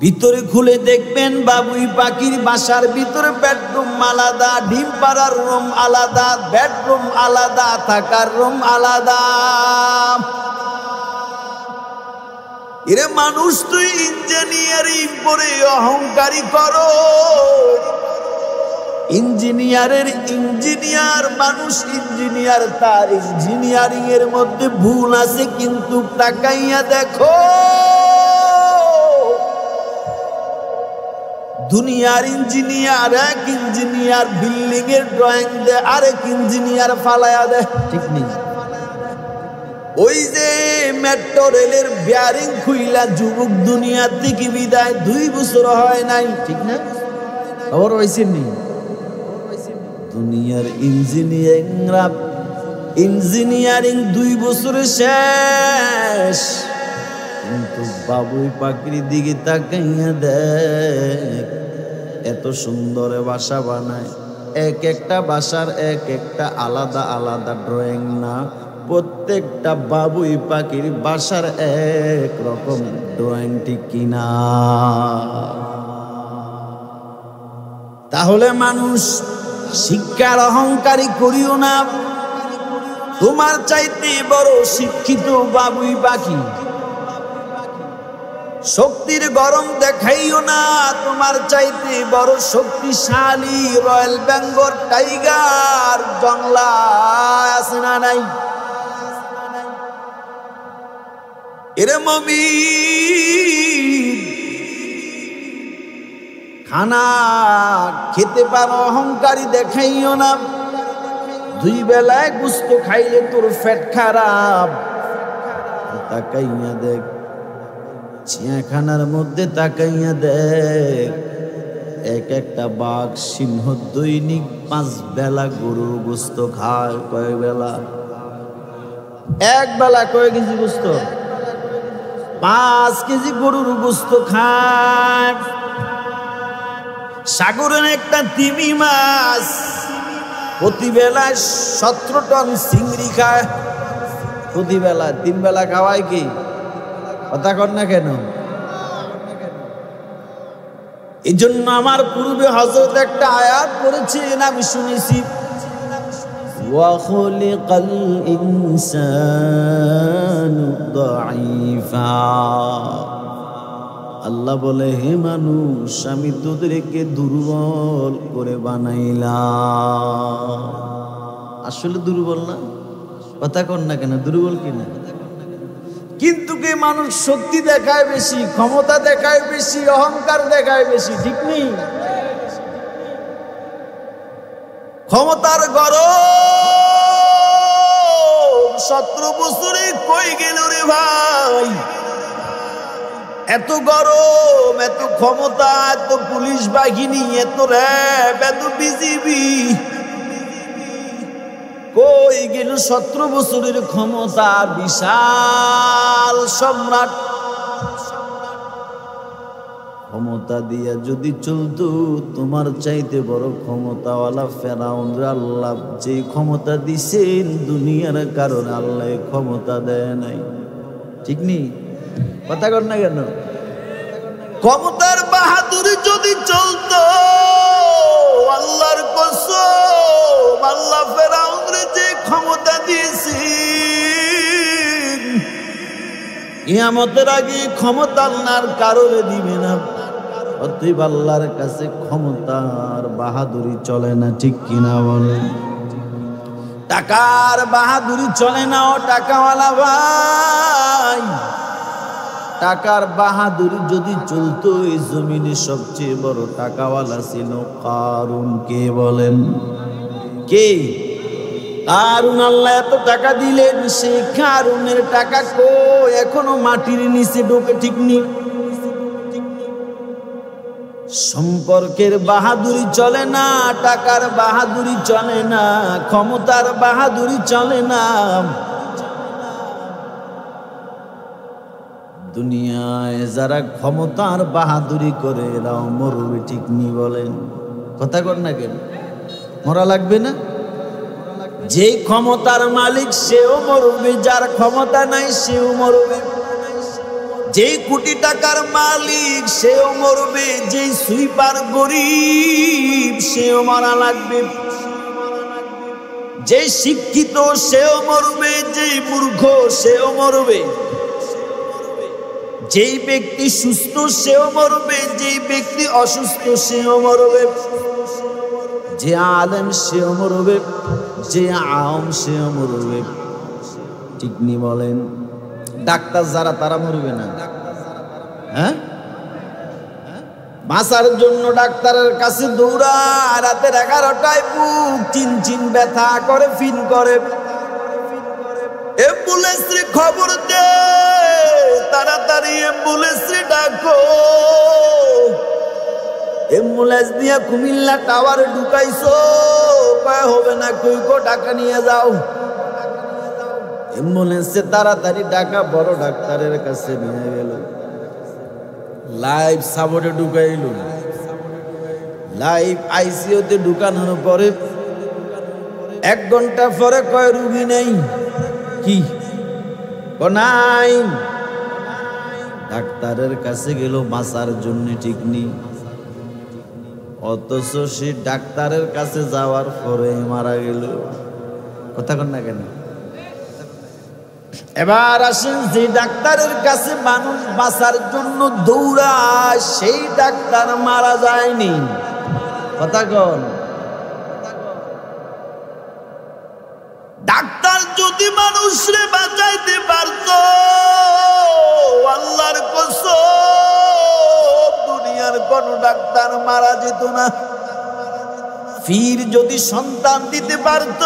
ভিতরে খুলে দেখবেন বাবুই পাখির বাসার ভিতরে বেডরুম আলাদা, ডিম পাড়ার রুম আলাদা, বেডরুম আলাদা, থাকার রুম আলাদা। এরে মানুষ তুই ইঞ্জিনিয়ারিং পড়ে অহংকারী করো। ইঞ্জিনিয়ার মানুষ ইঞ্জিনিয়ার, তার ইঞ্জিনিয়ারিং এর মধ্যে ভুল আছে, কিন্তু তাকাইয়া দেখো দুনিয়ার ইঞ্জিনিয়ার এক ইঞ্জিনিয়ার বিল্ডিং এর ড্রয়িং দেয়, আরেক ইঞ্জিনিয়ার ফালায়া দেয়। ঠিক নেই? ওই যে মেট্রো রেলের বিয়ারিং খুইলা যুবক দুনিয়া থেকে বিদায় 2 বছর হয় নাই। ঠিক না? খবর হয়েছে নি? দুনিয়ার ইঞ্জিনিয়ারিং 2 বছরে শেষ। কিন্তু বাবুই পাখির দিকে তাকাইয়া দেখ, এত সুন্দর বাসা বানায়। এক একটা বাসার এক একটা আলাদা আলাদা ড্রয়িং না, প্রত্যেকটা বাবুই পাখির বাসার এক রকম ড্রয়িং। ঠিক কিনা? তাহলে মানুষ শিক্ষার অহংকারী করিও না। তোমার চাইতে বড় শিক্ষিত বাবুই পাখি। শক্তির গরম দেখাইও না, তোমার চাইতে বড় শক্তিশালী রয়্যাল বেঙ্গল টাইগার জংলা আছে না নাই? এরে মুমিন, খানা খেতে পারো অহংকারী দেখাইও না। 2 বেলায় গোস্ত খাইলে তোর পেট খারাপ। তাকাইয়া দেখ চিয়াখানার মধ্যে, তাকাইয়া দেখ এক একটা বাঘ সিংহ দৈনিক 5 বেলা গরুর গোস্ত খায়। কয় বেলা? 1 বেলা কয় কেজি গোস্ত? 5 কেজি গরুর গোস্ত খায়। সাগরের একটা তিমি মাছ প্রতি বেলায় 17 টন চিংড়ি খায়। প্রতি বেলা 3 বেলা খাওয়ায় কি? কথা কর না কেন? এই জন্য আমার পূর্বে হযরত একটা আয়াত পড়েছেন, আমি শুনেছি, ওয়া খুলিকাল ইনসানু দাঈফা। আল্লাহ বলে, হে মানুষ, আমি তোদেরকে দুর্বল করে বানাইলাম। আসলে দুর্বল না? কথা কর না কেন? দুর্বল কিনা? কিন্তু কে মানুষ শক্তি দেখায় বেশি, ক্ষমতা দেখায় বেশি, অহংকার দেখায় বেশি। ঠিক নেই? ক্ষমতার গরম 17 বছরে কই গেল রে ভাই? এত গরম, এত ক্ষমতা, এত পুলিশ বাহিনী, এত র্যাব, এত বিজিবি, কই গেল 17 বছরের ক্ষমতা? বিশাল সম্রাট। ক্ষমতা দিয়া যদি চলতো, তোমার চাইতে বড় ক্ষমতাওয়ালা ফেরাউনরে আল্লাহ যে ক্ষমতা দিছেন দুনিয়ার কারণে, আল্লাহ ক্ষমতা দেয় নাই। ঠিক নেই? কথা কর না কেন? ক্ষমতার বাহাদুরি যদি চলতো, আল্লাহর কসম, আল্লাহ ফেরাউনরে যে ক্ষমতা দিয়েছেন, কিয়ামতের আগে ক্ষমতা আল্লাহর কারণে দিবে না। অতএব আল্লাহর কাছে ক্ষমতার বাহাদুরি চলে না। ঠিক কিনা বলেন? টাকার বাহাদুরি চলে না। ও টাকাওয়ালা ভাই, টাকার বাহাদুরি যদি চলতো, এই জমিনে সবচেয়ে বড় টাকাওয়ালা ছিল কারুন। কে বলেন? কে? কারুন। আল্লাহ এত টাকা দিলেন, সে কারুনের টাকা কই? এখনো মাটির নিচে ঢোকে। ঠিক নেই? সম্পর্কের বাহাদুরি চলে না, টাকার বাহাদুরি চলে না, ক্ষমতার বাহাদুরি চলে না। দুনিয়ায় যারা ক্ষমতার বাহাদুরি করে এরাও মরবে, ঠিক নি বলেন? কথা কর না কেন? মরা লাগবে না? যে ক্ষমতার মালিক সেও মরবে, যার ক্ষমতা নাই সেও মরবে। যে কোটি টাকার মালিক সেও মরবে, যে সুইপার গরিব সেও মারা লাগবে। যে শিক্ষিত সেও মরবে, যে মূর্খ সেও মরবে। যেই ব্যক্তি সুস্থ সেও মরবে, যেই ব্যক্তি অসুস্থ সেও মরবে। যে আলেম সেও মরবে, যে আম সেও মরবে, ঠিক নি বলেন? ডাক্তার যারা তারা মরবে না? হ্যাঁ, বাঁচার জন্য ডাক্তারের কাছে দৌড়ায়, রাতের 11টায় বুক চিনচিন ব্যথা করে, ফিন করে। অ্যাম্বুলেন্স রে খবর দে, তাড়াতাড়ি অ্যাম্বুলেন্স রে ডাকো। অ্যাম্বুলেন্স দিয়ে কুমিল্লা টাওয়ারে ঢুকাইছো, কয় হবে না, কই কো টাকা নিয়ে যাও। অ্যাম্বুলেন্সে তাড়াতাড়ি ডাকা বড় ডাক্তারের কাছে নিয়ে গেল। লাইভ সাপোর্টে ঢুকাইল। লাইভ আইসিইউতে ঢুকানোর পরে 1 ঘন্টা পরে কয় রুগী নেই। কি নাই? ডাক্তারের কাছে গেল বাঁচার জন্য, ঠিক নেই। অথচ সে ডাক্তারের কাছে যাওয়ার পরে মারা গেল। কথা কন না কেন? এবার আসেন, যে ডাক্তারের কাছে মানুষ বাঁচার জন্য দৌড়ায় সেই ডাক্তার মারা যায়নি। কথা কন? ডাক্তার যদি মানুষরে বাঁচাইতে পারত, আল্লাহর কসম দুনিয়ার কোন ডাক্তার মারা যেত না। পীর যদি সন্তান দিতে পারত,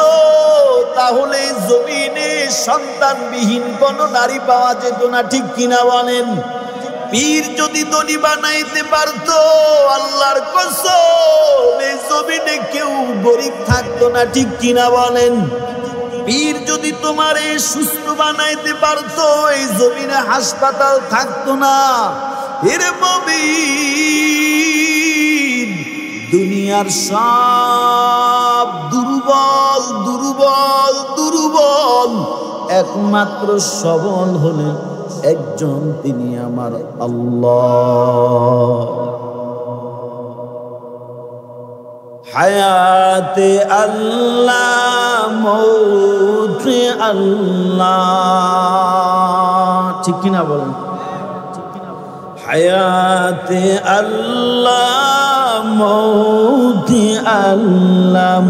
তাহলে জমিনে সন্তানবিহীন কোন নারী পাওয়া যেত না, ঠিক কিনা বলেন? পীর যদি ধনী বানাইতে পারত, আল্লাহর কসম এই জমিনে কেউ গরিব থাকতো না, ঠিক কিনা বলেন? পীর যদি তোমারে সুস্থ বানাইতে পারত, এই জমিনে হাসপাতাল থাকতো না। এর মুমিন, দুনিয়ার সব দুর্বল দুর্বল দুর্বল, একমাত্র সবল হলেন একজন, তিনি আমার আল্লাহ। হায়াতে আল্লাহ, মৌতে আল্লাহ, ঠিক কিনা বলেন? হায়াতে আল্লাহ, মৌতে আল্লাহ,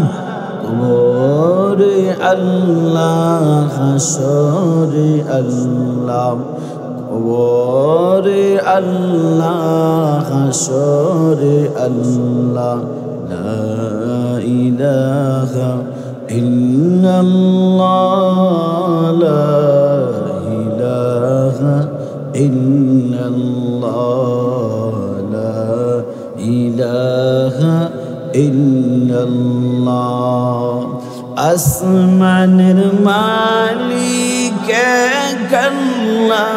কবরে আল্লাহ, হাসরে আল্লাহ, কবরে আল্লাহ, হাসরে আল্লাহ। লা ইলাহা ইল্লাল্লাহ, লা ইলাহা ইল্লাল্লাহ, লা ইলাহা ইল্লাল্লাহ। আসমানের মালিক এক আল্লাহ,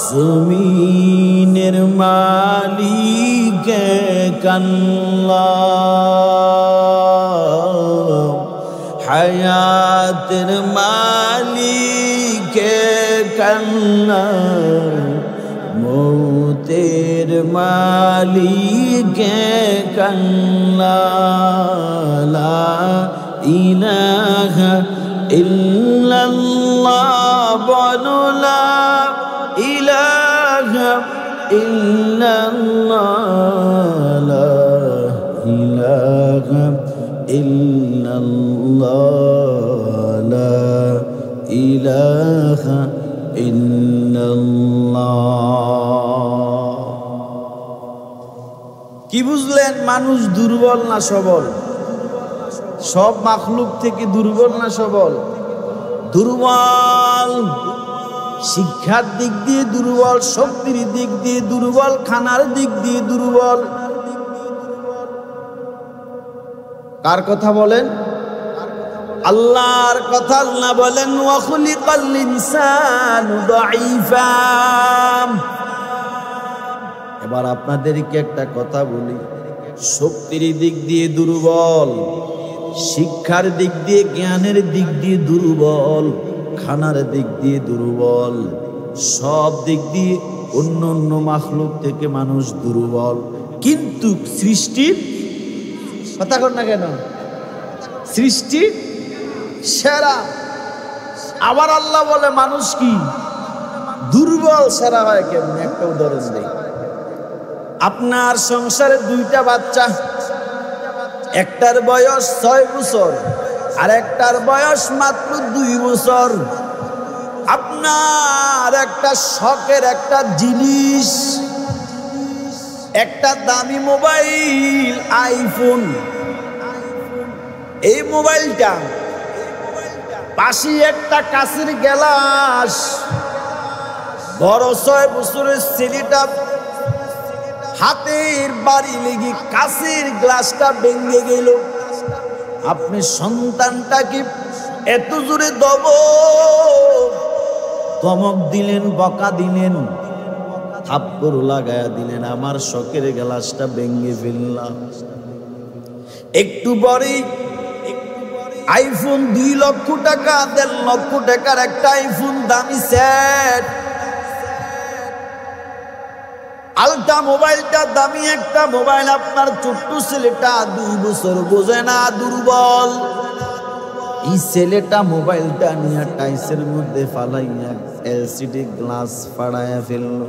জমিনের মালিক এক আল্লাহ, হায়াতের মালিক এক আল্লাহ, মৌতের মালিক এক আল্লাহ। লা ইলাহা ইল্লাল্লাহ, বলো লা ইলাহা ইল্লাল্লাহ, লা ইলাহা ইল্লাল্লাহ, লা ইলাহা ইল্লাল্লাহ। কি বুঝলেন? মানুষ দুর্বল না সবল? সব মাখলুক থেকে দুর্বল না সবল? দুর্বল। শিক্ষার দিক দিয়ে দুর্বল, শক্তির দিক দিয়ে দুর্বল, খানার দিক দিয়ে দুর্বল। কার কথা বলেন? আল্লাহর কথা। আল্লাহ বলেন ওয়া খুলিকাল ইনসানু দাঈফা। এবার আপনাদেরকে একটা কথা বলি, শক্তির দিক দিয়ে দুর্বল, শিক্ষার দিক দিয়ে, জ্ঞানের দিক দিয়ে দুর্বল, খানার দিক দিয়ে দুর্বল, সব দিক দিয়ে অন্য অন্য মাখলুক থেকে মানুষ দুর্বল। কিন্তু সৃষ্টির কথা কর না কেন, সৃষ্টির সেরা। আবার আল্লাহ বলে মানুষ কি দুর্বল সেরা হয় কেমন? একটা উদাহরণ দেই। আপনার সংসারে দুইটা বাচ্চা, একটার বয়স 6 বছর আর একটার বয়স মাত্র 2 বছর। আপনার একটা শখের একটা জিনিস, একটা দামি মোবাইল আইফোন। এই মোবাইলটা পাশে একটা কাঁচের গ্লাস, বড় 6 বছরের ছেলেটা হাতের বাড়ি লেগে কাঁচের গ্লাসটা ভেঙে গেল। আপনি সন্তানটাকে এত জোরে ধমক দিলেন, বকা দিলেন, থাপ্পড় লাগায়া দিলেন, আমার শখের গ্লাসটা ভেঙে ফেললাম। একটু পরেই আইফোন 2 লক্ষ টাকা, 1.5 লক্ষ টাকার একটা আইফোন দামি সেট, আলটা মোবাইলটা দামি একটা মোবাইল। আপনার ছোট্ট ছেলেটা 2 বছর, বোঝে না, দুর্বল। এই ছেলেটা মোবাইলটা নিয়ে টাইসের মধ্যে ফালাইয়া এলসিডি গ্লাস ফাড়াইয়া ফেলল।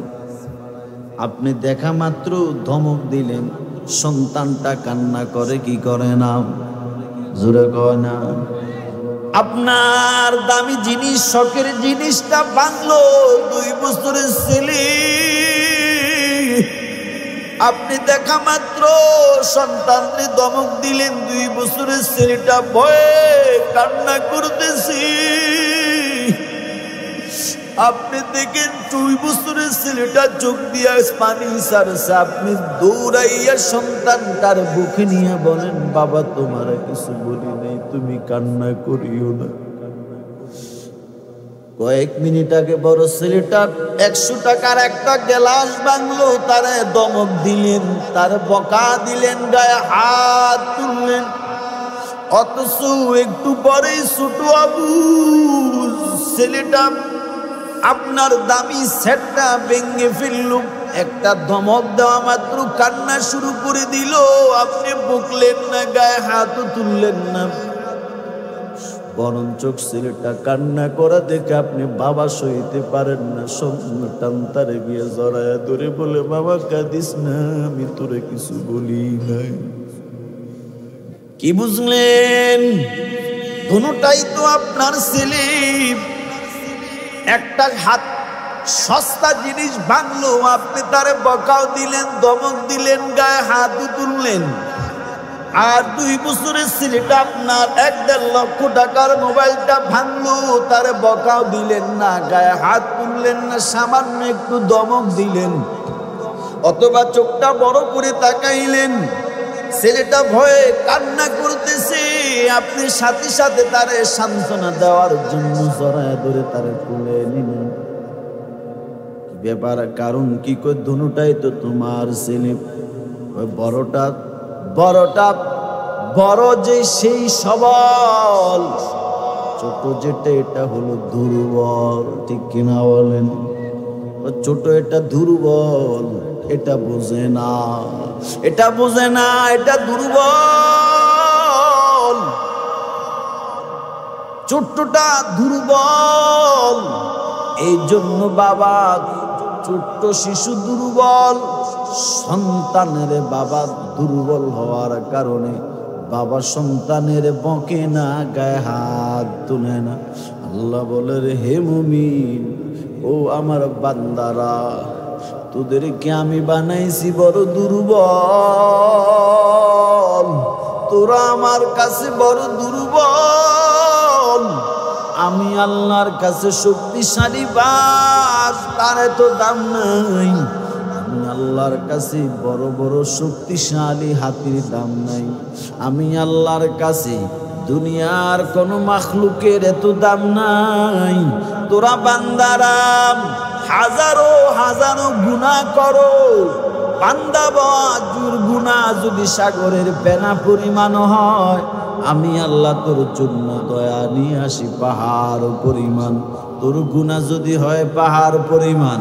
আপনি দেখা মাত্র ধমক দিলেন, সন্তানটা কান্না করে কি করে না? জোরে কয় না? আপনার দামি জিনিস, শখের জিনিসটা ভাঙলো 2 বছরের ছেলে। আপনি দেখা মাত্র সন্তানকে ধমক দিলেন, 2 বছরের ছেলেটা ভয়ে কান্না করতেছি। আপনি দেখেন 2 বছরের ছেলেটা চোখ দিয়া পানি ছাড়ছে। আপনি দৌড়াইয়া সন্তানটার বুকে নিয়ে বলেন, বাবা তোমার কিছু বলি নাই, তুমি কান্না করিও না। কয়েক মিনিট আগে বড় ছেলেটা 100 টাকার একটা গ্লাস ভাঙলো, তারে ধমক দিলেন, তার বকা দিলেন, গায়ে হাত তুললেন। অথচ একটু পরেই ছোট আবু ছেলেটা আপনার দামি সেটটা ভেঙে ফেলল। একটা ধমক দেওয়া মাত্র কান্না শুরু করে দিল। আপনি বকলেন না, গায়ে হাতও তুললেন না, বরঞ্চ ছেলেটা কান্না করা দেখে আপনি বাবা সইতে পারেন না, সন্তান তারে গিয়ে জড়ায়া ধরে বলে, বাবা কাঁদিস না, আমি তোরে কিছু বলি নাই। কি বুঝলেন? দুটোটাই তো আপনার ছেলে। একটা হাত সস্তা জিনিস ভাঙলো, আপনি তারে বকাও দিলেন, ধমক দিলেন, গায়ে হাতও তুললেন। আর 2 বছরের ছেলেটা আপনার 1.5 লক্ষ টাকার মোবাইলটা ভাঙলো, তারে বকাও দিলেন না, গায়ে হাত তুললেন না, সামান্য একটু ধমক দিলেন, অথবা চোখটা বড় করে তাকাইলেন। ছেলেটা ভয়ে কান্না করতেছে, আপনি সাথে সাথে তারে সান্ত্বনা দেওয়ার জন্য জড়ায় ধরে তারে তুলে নিলেন। ব্যাপার কারণ কি কই? দুটোটাই তো তোমার ছেলে। বড়টা বড় যে সেই সবল, ছোট যেটা এটা হলো দুর্বল। ঠিক কিনা বলেন? ছোট এটা দুর্বল, এটা বোঝে না, এটা বোঝে না, এটা দুর্বল। ছোট্টটা দুর্বল। এই জন্য বাবা, ছোট্ট শিশু দুর্বল, সন্তানের বাবা দুর্বল হওয়ার কারণে বাবা সন্তানের বকে না, গায়ে হাত তুলে না। আল্লাহ বলে, হে মুমিন, ও আমার বান্দারা, তোদেরকে আমি বানাইছি বড় দুর্বল, তোরা আমার কাছে বড় দুর্বল। আমি আল্লাহর কাছে শক্তিশালী বাঘ, তার এত দাম নাই। আমি আল্লাহর কাছে বড় বড় শক্তিশালী হাতির দাম নাই। আমি আল্লাহর কাছে দুনিয়ার কোন মাখলুকের এত দাম নাই। তোরা বান্দারা হাজারো হাজারো গুনাহ করো, বান্দা বাজুর গুনাহ যদি সাগরের ফেনা পরিমাণ হয়, আমি আল্লাহ তোর জন্য দয়া নিয়ে আসি পাহাড় পরিমাণ। তোর গুনাহ যদি হয় পাহাড় পরিমাণ,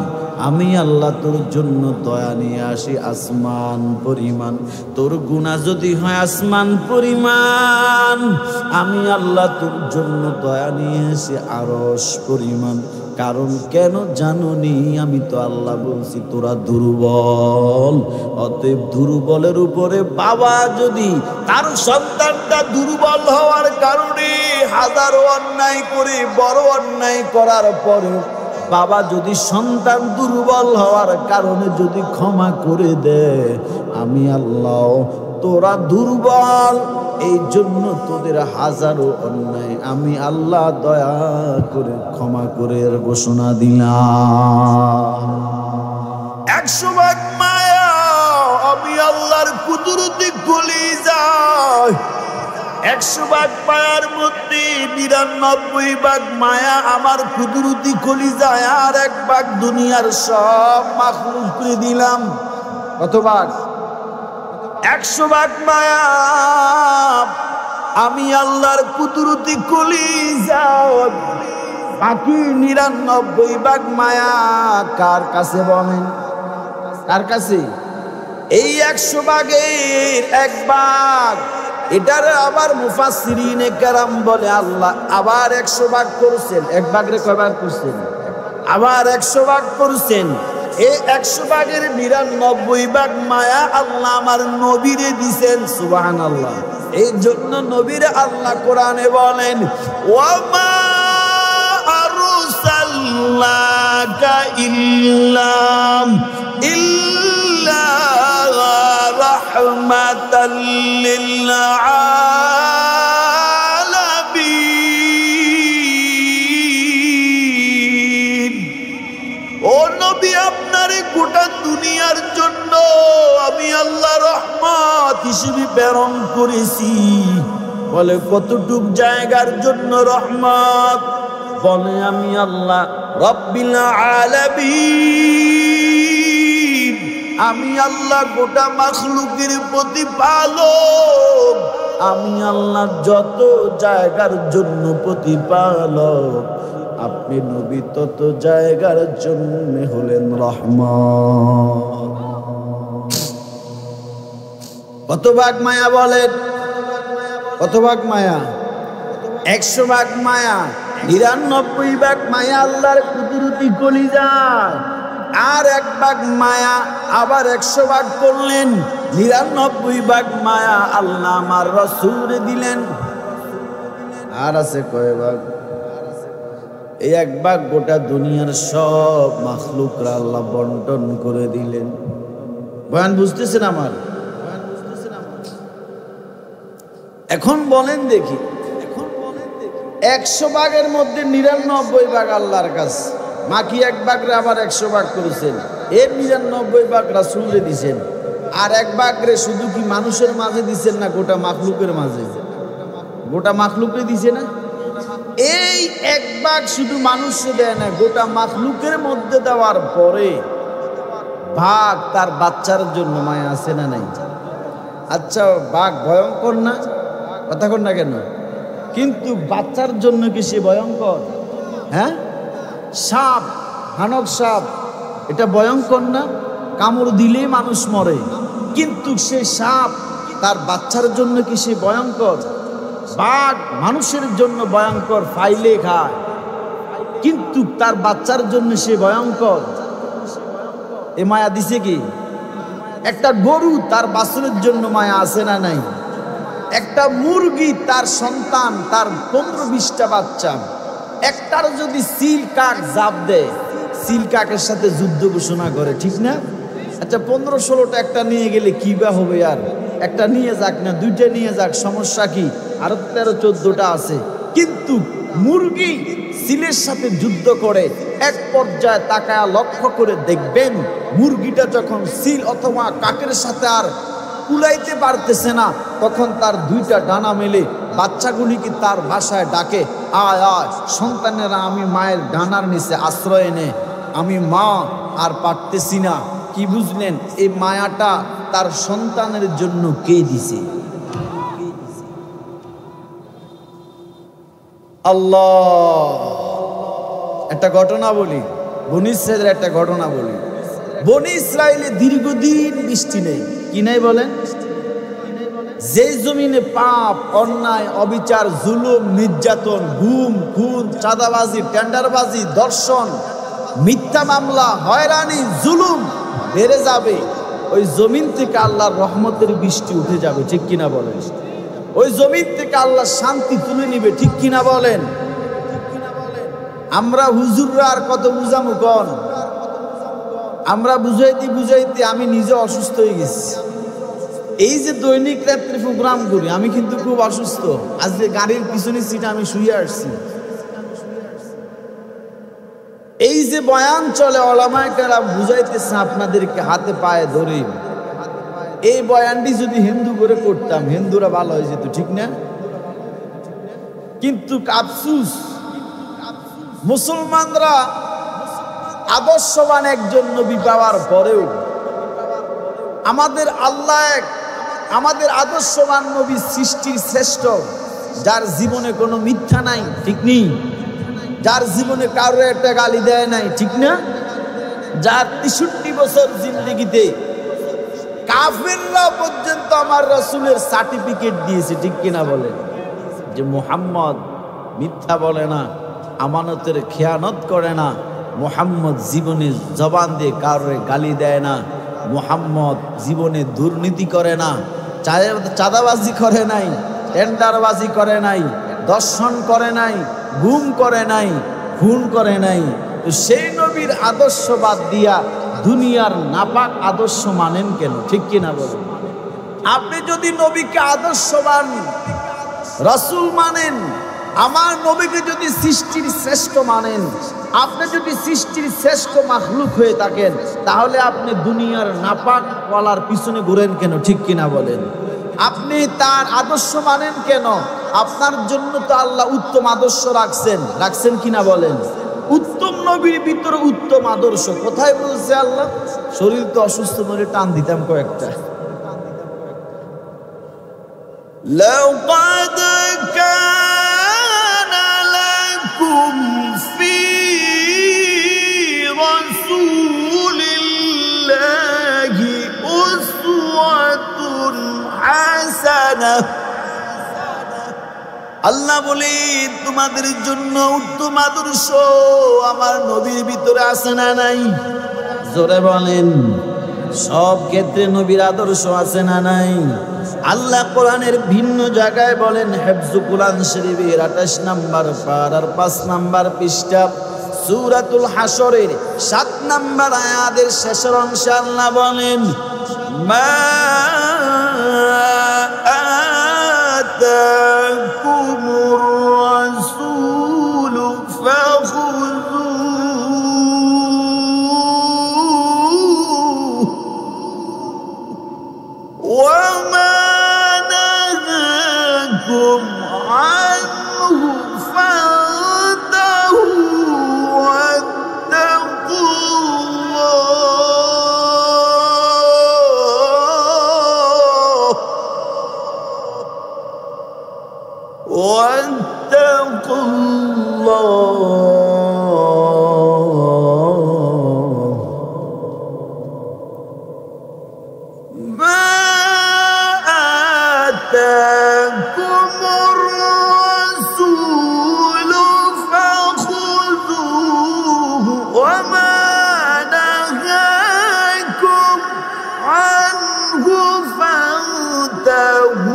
আমি আল্লাহ তোর জন্য দয়া নিয়ে আসি আসমান পরিমাণ। তোর গুনাহ যদি হয় আসমান পরিমাণ, আমি আল্লাহ তোর জন্য দয়া নিয়ে আসি আরশ পরিমাণ। কারণ কেন জানুনি, আমি তো আল্লাহ বলছি তোরা দুর্বল। অতএব দুর্বলের উপরে বাবা যদি তার সন্তানটা দুর্বল হওয়ার কারণে হাজারো অন্যায় করে, বড় অন্যায় করার পরে বাবা যদি সন্তান দুর্বল হওয়ার কারণে যদি ক্ষমা করে দেয়, আমি আল্লাহ তোরা দুর্বল এই জন্য তোদের হাজারো অন্যায় আমি আল্লাহ দয়া করে ক্ষমা করে ঘোষণা দিলাম। 100 ভাগ মায়া আমি আল্লাহর কুদরতি কলিজা। 100 ভাগ মায়ার মধ্যে 99 ভাগ মায়া আমার কুদরতি কলিজায়, আর 1 ভাগ দুনিয়ার সব মাখলুক করে দিলাম। কত ভাগ? 100 ভাগ মায়া আমি আল্লাহর কুদরতি কলিজা। বাকি 99 ভাগ মায়া কার কাছে বলেন? কার কাছে? এই 100 ভাগের 1 ভাগ, এটারে আবার মুফাসসিরিনে কেরাম বলে আল্লাহ আবার 100 ভাগ করছেন। 1 ভাগরে কয়বার করছেন? আবার 100 ভাগ করছেন। এই 100 ভাগের 99 ভাগ মায়া আল্লাহ আমার নবীরে দিছেন। সুবহানাল্লাহ। এই জন্য নবীরে আল্লাহ কোরআনে বলেন, ওয়ামা আরসালনাকা ইল্লা রাহমাতাল লিল আলামিন। ও নবী, আপনারে গোটা দুনিয়ার জন্য আমি আল্লাহ রহমত হিসেবে প্রেরণ করেছি। বলে কতটুক জায়গার জন্য রহমত? বলে আমি আল্লাহ রব্বিল আলামিন, আমি আল্লাহ গোটা মাখলুকের প্রতিপালক। আমি আল্লাহ যত জায়গার জন্য প্রতিপালক, আপনি নবী তত জায়গার জন্য হলেন রহমত। কত ভাগ মায়া বলেন? কত ভাগ মায়া? 100 ভাগ মায়া। 99 ভাগ মায়া আল্লাহর কুদরতি কলিজা, আর 1 ভাগ মায়া আবার 100 ভাগ করলেন। 99 ভাগ মায়া আল্লাহ আমার রাসূলে দিলেন। আর আছে কয় ভাগ? এই 1 ভাগ গোটা দুনিয়ার সব মাখলুকরা আল্লাহ বন্টন করে দিলেন। বয়ান বুঝতেছেন আমার? এখন বলেন দেখি, 100 ভাগের মধ্যে 99 ভাগ আল্লাহর কাছে, বাকি 1 ভাগরে আবার 100 ভাগ করেছেন। এর 99 ভাগ রাসূলে দিছেন। আর 1 ভাগরে শুধু কি মানুষের মাঝে দিছেন না গোটা মাখলুকের মাঝে? গোটা মাখলুকে দিছে না? এই 1 ভাগ শুধু মানুষে দেয় না, গোটা মাখলুকের মধ্যে দেওয়ার পরে ভাগ তার বাচ্চার জন্য মায়া আছে না নাই? আচ্ছা, ভাগ ভয়ঙ্কর না? কথা কন না কেন? কিন্তু বাচ্চার জন্য কি সে ভয়ঙ্কর? হ্যাঁ, সাপ, হানক সাপ, এটা ভয়ঙ্কর না? কামড় দিলেই মানুষ মরে, কিন্তু সে সাপ তার বাচ্চার জন্য কি সে ভয়ঙ্কর? বাঘ মানুষের জন্য ভয়ঙ্কর, ফাইলে খায়, কিন্তু তার বাচ্চার জন্য সে ভয়ঙ্কর। এ মায়া দিছে কি? একটা গরু তার বাছুরের জন্য মায়া আছে না নাই? একটা মুরগি তার সন্তান, তার 15-20টা বাচ্চা, একটার যদি সিল কাক জাপ দেয়, সিল কাকের সাথে যুদ্ধ ঘোষণা করে, ঠিক না? আচ্ছা, 15-16টা একটা নিয়ে গেলে কি বা হবে? আর একটা নিয়ে যাক না, 2টা নিয়ে যাক, সমস্যা কি? আরো 13-14টা আছে, কিন্তু মুরগি সিলের সাথে যুদ্ধ করে এক পর্যায়ে তাকায়া লক্ষ্য করে দেখবেন মুরগিটা যখন সিল অথবা কাকের সাথে আর কুলাইতে পারতেছে না, তখন তার দুইটা ডানা মেলে বাচ্চাগুলিকে তার বাসায় ডাকে, আয় আয় সন্তানেরা, আমি মায়ের ডানার নিচে আশ্রয় নে, আমি মা আর পারতেছি না। কি বুঝলেন? এই মায়াটা তার সন্তানের জন্য কে দিছে? আল্লাহ। একটা ঘটনা বলি, বনি ইসরাইলের একটা ঘটনা বলি। বনি ইসরাইলে দীর্ঘদিন বৃষ্টি নেই। কি নাই বলেন? যে জমিনে পাপ, অন্যায়, অবিচার, জুলুম, নির্যাতন, গুম, খুন, চাঁদাবাজি, টেন্ডারবাজি, দর্শন, মিথ্যা মামলা, হয়রানি, জুলুম বেড়ে যাবে, ওই জমিন থেকে আল্লাহর রহমতের বৃষ্টি উঠে যাবে। ঠিক কিনা বলেন? ওই জমিন থেকে আল্লাহ শান্তি তুলে নিবে। ঠিক কিনা বলেন? আমরা হুজুররা আর কত বুঝামু কোন? আমরা বুঝাইতে বুঝাইতে আমি নিজে অসুস্থ হয়ে গেছি। এই যে দৈনিক রাত্রে প্রোগ্রাম করি, আমি কিন্তু খুব অসুস্থ। আজকে গাড়ির পিছনে সিটে আমি শুয়ে আসছি। এই যে বয়ান চলে, ওলামায়ে কেরাম বুঝাইতেছে আপনাদেরকে হাতে পায়ে ধরে, এই বয়ানটি যদি হিন্দু করে করতাম, হিন্দুরা ভালো হয়ে যেত। ঠিক না? কিন্তু আফসুস, মুসলমানরা আদর্শবান একজন নবী পাওয়ার পরেও আমাদের আল্লাহ এক, আমাদের আদর্শবান নবী সৃষ্টির শ্রেষ্ঠ, যার জীবনে কোনো মিথ্যা নাই। ঠিক নেই? যার জীবনে কারো একটা গালি দেয় নাই। ঠিক না? যার 63 বছর জিন্দেগিতে কাফেররা পর্যন্ত আমার রাসূলের সার্টিফিকেট দিয়েছে। ঠিক কিনা বলে? যে মুহাম্মদ মিথ্যা বলে না, আমানতের খেয়ানত করে না, মুহাম্মদ জীবনে জবান দিয়ে কারোর গালি দেয় না, মুহাম্মদ জীবনে দুর্নীতি করে না, চাঁদাবাজি করে নাই, টেন্ডারবাজি করে নাই, দর্শন করে নাই, গুম করে নাই, খুন করে নাই। তো সেই নবীর আদর্শ বাদ দিয়া দুনিয়ার নাপাক আদর্শ মানেন কেন? ঠিক কিনা বলেন? আপনি যদি নবীকে আদর্শবান রাসূল মানেন, আমার নবীকে যদি সৃষ্টির শ্রেষ্ঠ মানেন, আপনি যদি সৃষ্টির শ্রেষ্ঠ মাখলুক হয়ে থাকেন, তাহলে আপনি দুনিয়ার নাপাক ওয়ালার পিছনে ঘুরেন কেন? ঠিক কিনা বলেন? আপনি তার আদর্শ মানেন কেন? আপনার জন্য তো আল্লাহ উত্তম আদর্শ রাখছেন কিনা বলেন? উত্তম নবীর ভিতরে উত্তম আদর্শ কোথায় বলছে আল্লাহ? শরীর তো অসুস্থ, মনে টান দিতাম কয়েকটা। লাকাদ কানা লাকুম ফি রাসূলিল্লাহি উসওয়াতুন হাসানাহ। আল্লাহ বলে, তোমাদের জন্য উত্তম আদর্শ আমার নবীর ভিতরে আছে না নাই? জোরে বলেন। সব ক্ষেত্রে নবীর আদর্শ আছে না নাই? আল্লাহ কোরআনের ভিন্ন জায়গায় বলেন, হেফজুল কোরআন শরীফের 28 নম্বর পারার 5 নম্বর পৃষ্ঠা, সূরাতুল হাশরের 7 নম্বর আয়াতের শেষের অংশে আল্লাহ বলেন, মা আতাকুমুর রাসূলু ফাখুযুহু ওয়া মা নাহাকুম আনহু ফান্তাহু واتقوا الله ما آتاكم الرسول فخذوه وما نهاكم عنه فانتهوا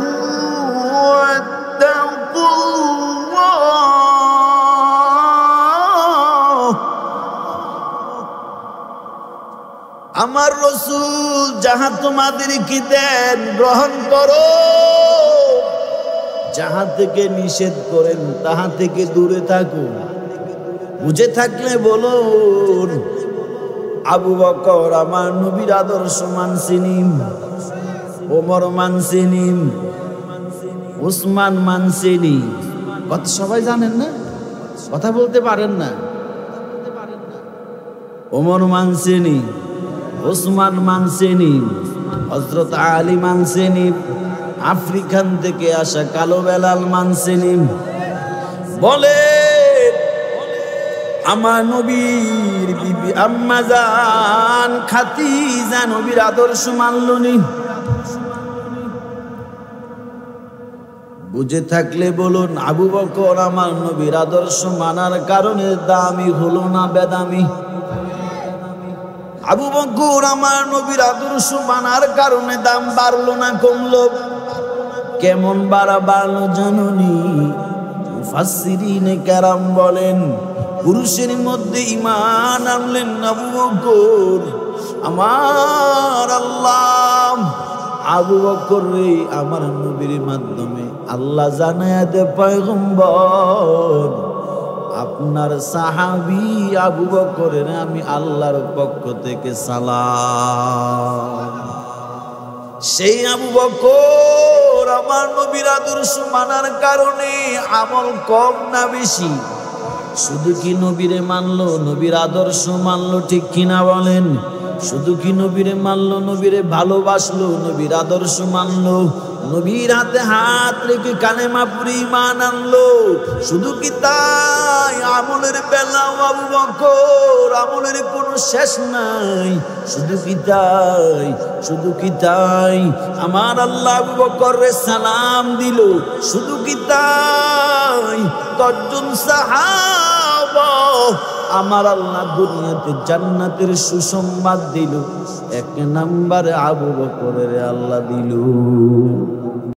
আমার রাসূল যাহা তোমাদেরকে দেন গ্রহণ করো, যাহা থেকে নিষেধ করেন তাহা থেকে দূরে থাকুন। বুঝে থাকলে বলুন, আবু বকর আমার নবীর আদর্শ মানছেনি, ওমর মানছেনি, উসমান মানছেনি। কথা সবাই জানেন না, কথা বলতে পারেন না। ওমর মানছেনি, উসমান মানছেনি, হযরত আলী মানছেনি, আফ্রিকান থেকে আসা কালো বেলাল মানছেনি। বলে আমার নবীর বিবি আম্মা জান খাদিজা নবীর আদর্শ মানলনি? বুঝে থাকলে বলুন, আবু বকর আমার নবীর আদর্শ মানার কারণে দামি হলো না বেদামি? আবু বকর আমার নবীর আদর্শ মানার কারণে দাম বাড়লো না কমলো? কেমন বাড়লো জানুনি? মুফাসসিরিনে কেরাম বলেন, পুরুষের মধ্যে ঈমান আনলেন আবু বকর। আমার আল্লাহ আবু বকর রে আমার নবীর মাধ্যমে আল্লাহ জানায়া দে পয়গম্বর, আপনার সাহাবী আবু বকরের আমি আল্লাহর পক্ষ থেকে সালাম। সেই আবু বকর আমার নবীর আদর্শ মানার কারণে আমল কম না বেশি? শুধু কি নবীরে মানলো, নবীর আদর্শ মানলো, ঠিক কিনা বলেন? শুধু কি নবীরে মানলো, নবীরে ভালোবাসলো, নবীর আদর্শ মানলো, নবীর হাতে হাত রেখে কালেমা পড়ে ঈমান আনলো? শুধু কি তাই? আমলের বেলাও আবু বকর আমলের কোনো শেষ নাই। শুধু কি তাই? শুধু কি তাই? আমার আল্লাহ আবু বকরের সালাম দিল। শুধু কি তাই? 10 জন সাহাবা আমার আল্লাহ দুনিয়াতে জান্নাতের সুসংবাদ দিল, 1 নম্বরে আবু বকরের আল্লাহ দিল।